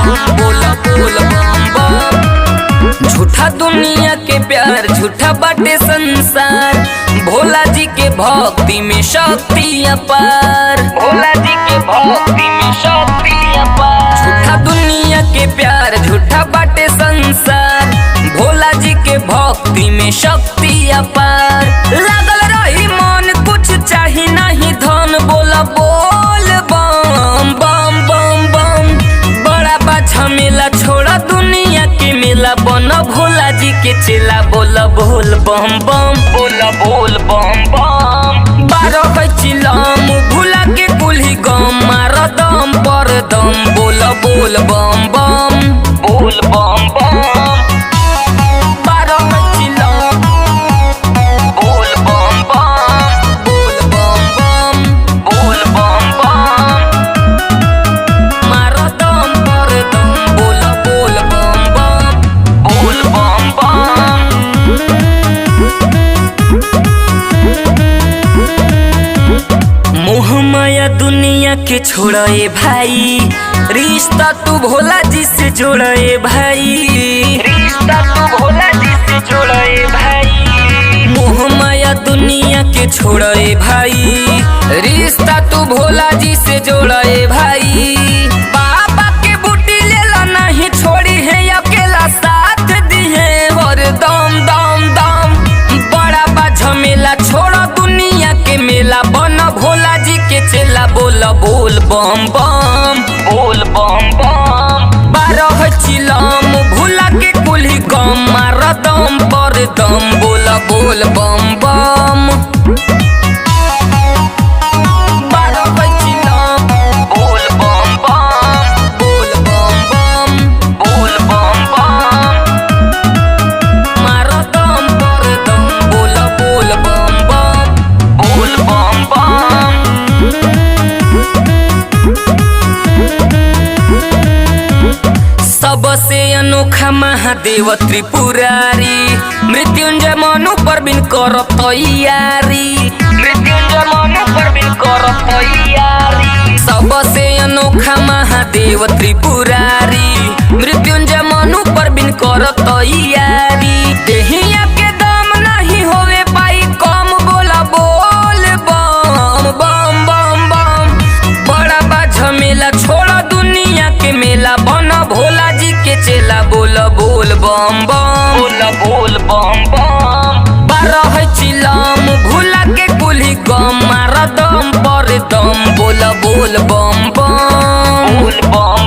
बोला बोल बम बम। झूठा दुनिया के प्यार झूठा बाटे संसार, भोला जी के भक्ति में शक्ति अपार, भोला जी के भक्ति में शक्ति अपार। झूठा दुनिया के प्यार झूठा बाटे संसार, भोला जी के भक्ति में शक्ति अपार। लागल रही मन कुछ चाही नहीं धन, बोला बोल बम बम बम बम। बड़ा बा झमेला छोड़ा दुनिया के मेला, बन भोला जी के चेला, बोला बोल बम बम बोला बोल बम बम। बारह चिलम भूला के कुल्ही गम, मार दम पर दम, बोला बोल बम बम बोल बम बम। बारह चिलम बोल बम बम, बोल बम बम बोल बम बम। मार दम पर दम, बोला बोल बम बम बोल बम बम। मोह माया दुनिया के छोड़े भाई, रिश्ता तू भोला जी से जोड़े भाई, रिश्ता तू भोला जी से जोड़े भाई। मोह माया दुनिया के छोड़े भाई, रिश्ता तू भोला जी से जोड़े भाई। बाबा के बूटी ले ला नहीं छोड़ी है अकेला, साथ दी है और दम दम दम। बड़ा बा झमेला छोड़ा दुनिया के मेला, बन भोला जी के चेला, बोला बोल बम बम बोल बम बम। बारह चिलम भूला के कुल्ही गम, मार दम पर दम, बोला बोल बम बम। बारह चिलम बोल बम बम, बोल बम बम बोल बम बम। मार दम पर दम, बोला बोल बम बम बोल बम बम। सबसे अनोखा महादेव त्रिपुरारी, मृत्युंजय मनु परबिन कर तैयारी, मृत्युंजय मनु परबिन कर तैयारी। सबसे अनोखा महादेव त्रिपुरारी, मृत्युंजय मनु परबिन कर तैयारी। देहिया के दम नहीं होवे पाई कम, बोला बोल बम बम बम बम। बड़ा बा झमेला छोड़ा दुनिया के मेला, बन भोला जी के चेला, बोला बोल बम बम बोला बोल बम बम। बारह चिलम भूला के कुल्ही गम, मार दम पर दम, बोला बोल बम बम बोल बम।